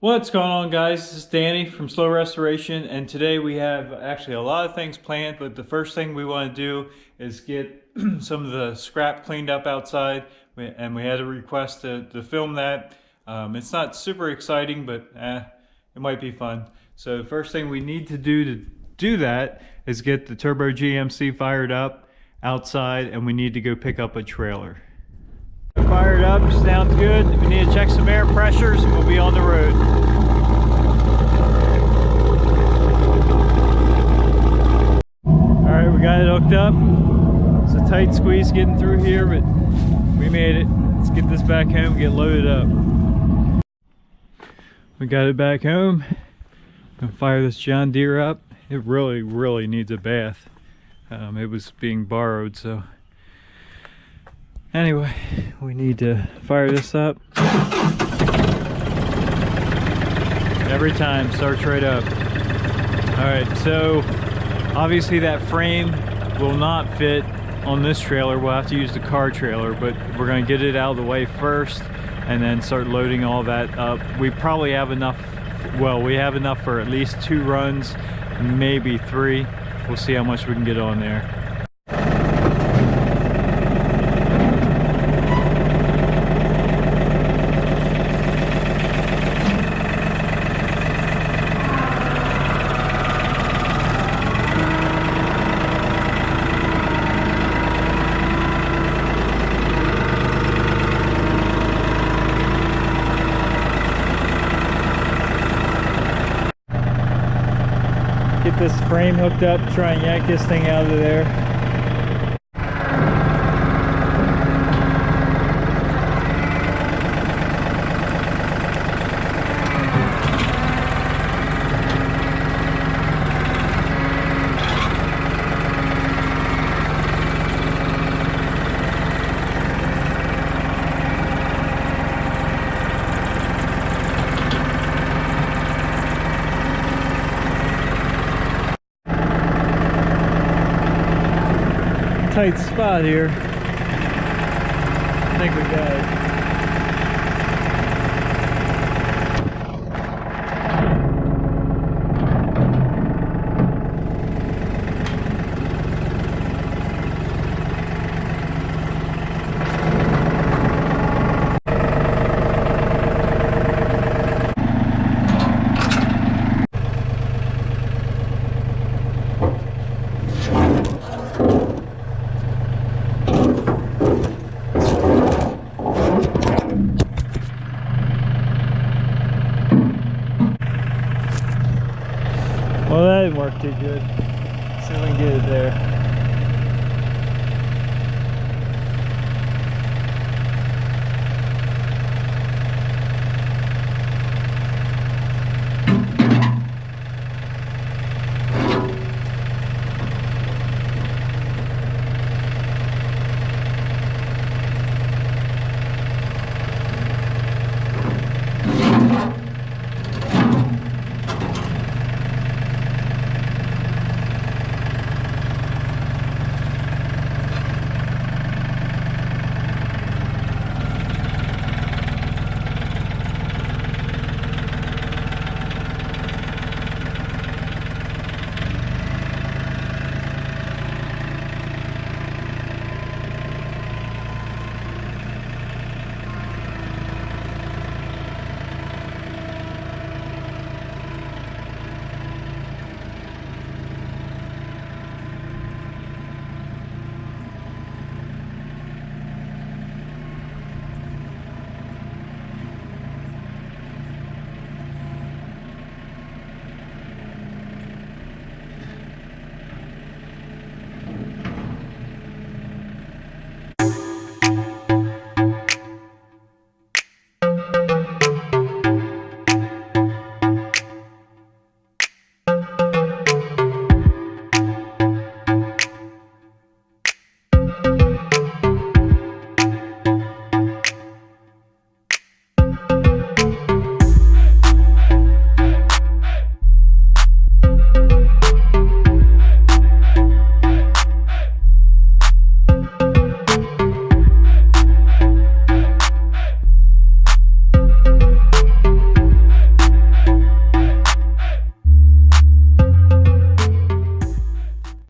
What's going on, guys? This is Danny from Slow Restoration, and today we have actually a lot of things planned, but the first thing we want to do is get some of the scrap cleaned up outside, and we had a request to film that. It's not super exciting, but it might be fun. So the first thing we need to do that is get the Turbo GMC fired up outside, and we need to go pick up a trailer. Fired up, sounds good. We need to check some air pressures and we'll be on the road. Alright, we got it hooked up. It's a tight squeeze getting through here, but we made it. Let's get this back home and get loaded up. We got it back home. Gonna fire this John Deere up. It really needs a bath. It was being borrowed, so anyway, we need to fire this up. Every time, starts right up. Alright, so obviously that frame will not fit on this trailer. We'll have to use the car trailer, but we're going to get it out of the way first and then start loading all that up. We probably have enough, well, we have enough for at least 2 runs, maybe 3. We'll see how much we can get on there. Get this frame hooked up, try and yank this thing out of there. Tight spot here. I think we got it. Well, that didn't work too good. See if we can get it there.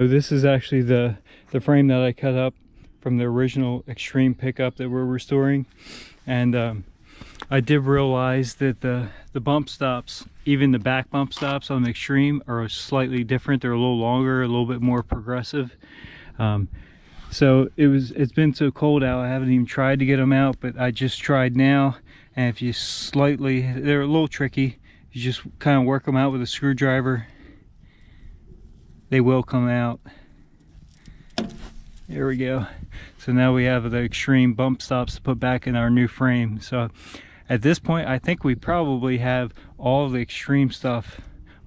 So this is actually the frame that I cut up from the original Extreme pickup that we're restoring. And I did realize that the bump stops, even the back bump stops on the Extreme, are slightly different. They're a little longer, a little bit more progressive. So it's been so cold out, I haven't even tried to get them out, but I just tried now. And if you they're a little tricky. You just kind of work them out with a screwdriver. They will come out. There we go. So now we have the Extreme bump stops to put back in our new frame. So at this point, I think we probably have all the Extreme stuff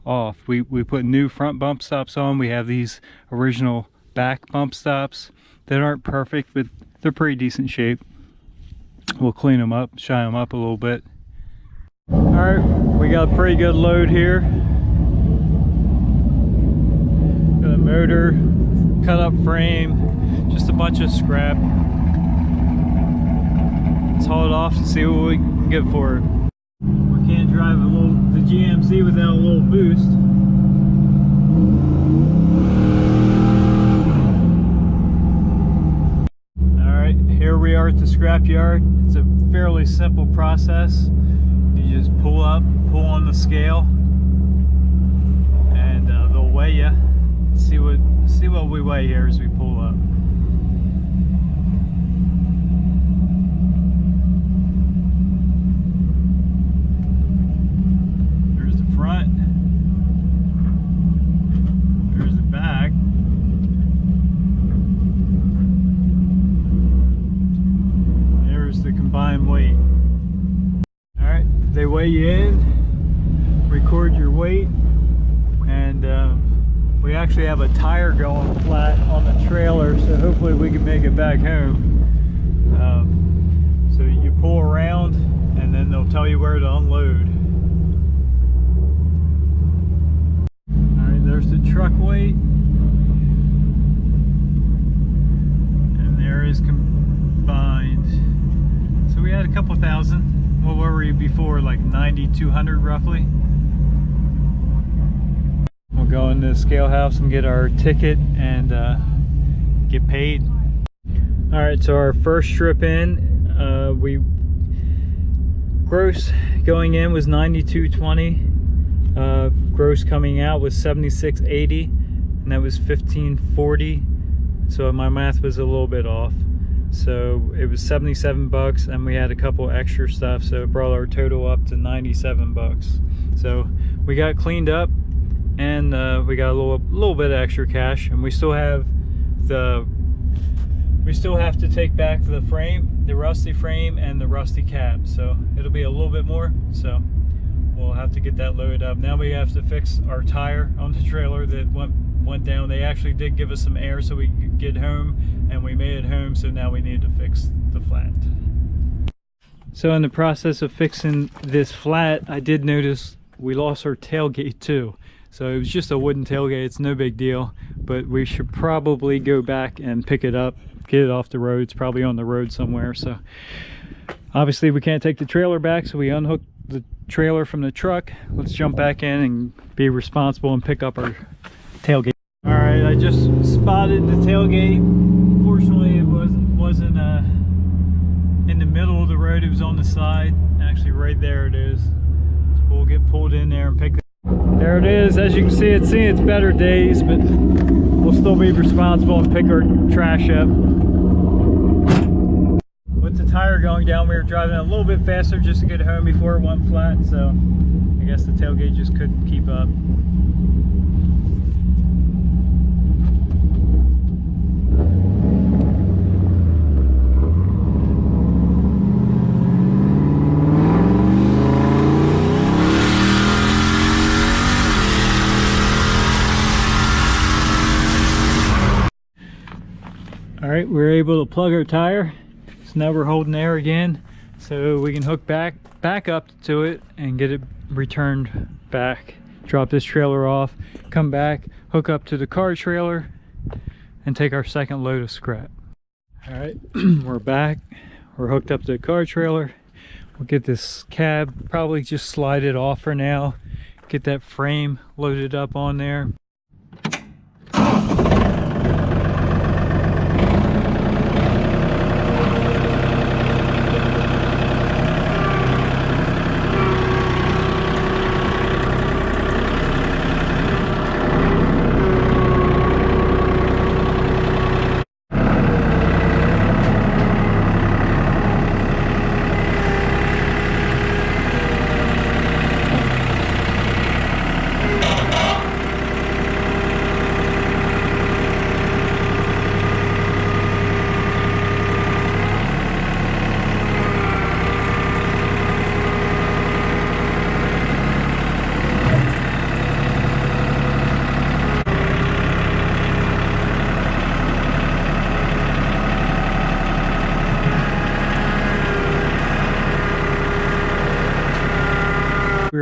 off. We put new front bump stops on. We have these original back bump stops that aren't perfect, but they're pretty decent shape. We'll clean them up, shine them up a little bit. All right, we got a pretty good load here. Got a motor, cut up frame, just a bunch of scrap. Let's haul it off and see what we can get for it. We can't drive the GMC without a little boost. All right, here we are at the scrapyard. It's a fairly simple process. You just pull up, pull on the scale, and they'll weigh you. See what we weigh here as we pull up. There's the front. There's the back. There's the combined weight. They weigh you in, record your weight, and we actually have a tire going flat on the trailer, so hopefully we can make it back home. So you pull around and then they'll tell you where to unload. Alright, there's the truck weight, and there is combined. So we had a couple thousand. What were we before, like 9,200 roughly? We'll go in the scale house and get our ticket and get paid. All right, so our first trip in, we gross going in was 92.20. Gross coming out was 76.80, and that was 15.40. So my math was a little bit off. So it was 77 bucks, and we had a couple extra stuff, so it brought our total up to 97 bucks. So we got cleaned up, and we got a little bit of extra cash, and we still have to take back the frame, the rusty frame, and the rusty cab. So it'll be a little bit more. So we'll have to get that loaded up. Now we have to fix our tire on the trailer that went down. They actually did give us some air so we could get home, and we made it home, so now we need to fix the flat. So in the process of fixing this flat, I did notice we lost our tailgate too. So it was just a wooden tailgate, it's no big deal, but we should probably go back and pick it up, get it off the road. It's probably on the road somewhere. So obviously we can't take the trailer back, so we unhooked the trailer from the truck. Let's jump back in and be responsible and pick up our tailgate. All right, I just spotted the tailgate. Fortunately, it wasn't in the middle of the road. It was on the side. Actually, right there it is. So we'll get pulled in there and pick it. There it is. As you can see, it's seen its better days, but we'll still be responsible and pick our trash up. With the tire going down, we were driving a little bit faster just to get home before it went flat. So I guess the tailgate just couldn't keep up. All right, we're able to plug our tire. So now we're holding air again, so we can hook back up to it and get it returned back. Drop this trailer off, come back, hook up to the car trailer, and take our second load of scrap. All right, we're back. We're hooked up to the car trailer. We'll get this cab, probably just slide it off for now. Get that frame loaded up on there.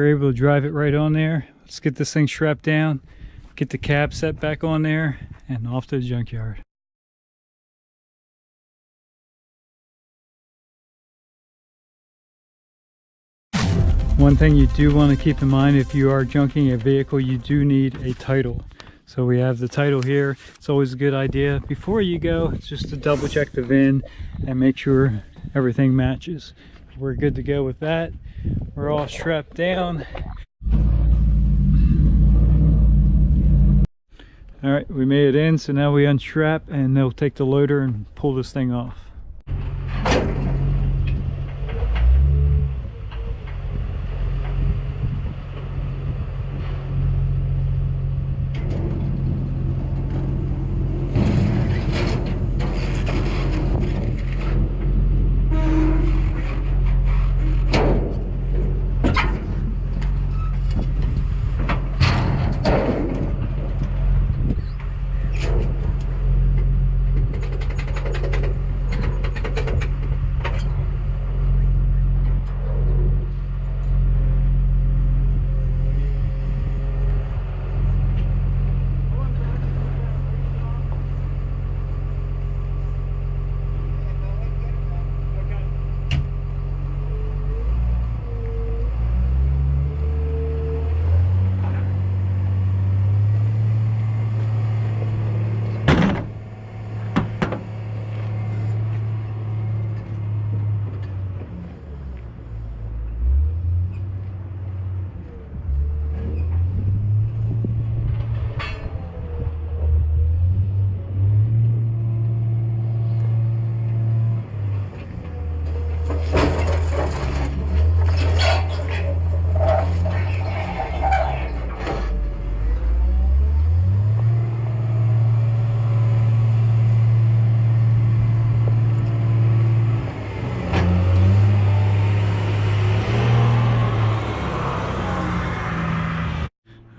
we're able to drive it right on there. Let's get this thing strapped down, get the cab set back on there, and off to the junkyard. One thing you do want to keep in mind, if you are junking a vehicle, you do need a title. So we have the title here. It's always a good idea before you go just to double check the VIN and make sure everything matches. We're good to go with that. We're all strapped down. All right, we made it in, so now we unstrap and they'll take the loader and pull this thing off.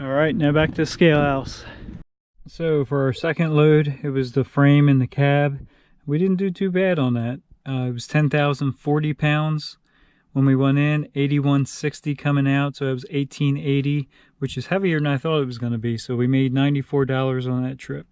Alright, now back to the scale house. So for our second load, it was the frame and the cab. We didn't do too bad on that. It was 10,040 pounds when we went in, 8160 coming out, so it was 1880, which is heavier than I thought it was going to be. So we made $94 on that trip.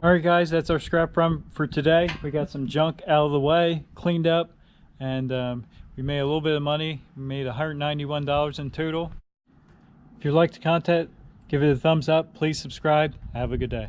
Alright guys, that's our scrap run for today. We got some junk out of the way, cleaned up, and we made a little bit of money. We made $191 in total. If you liked the content, give it a thumbs up. Please subscribe. Have a good day.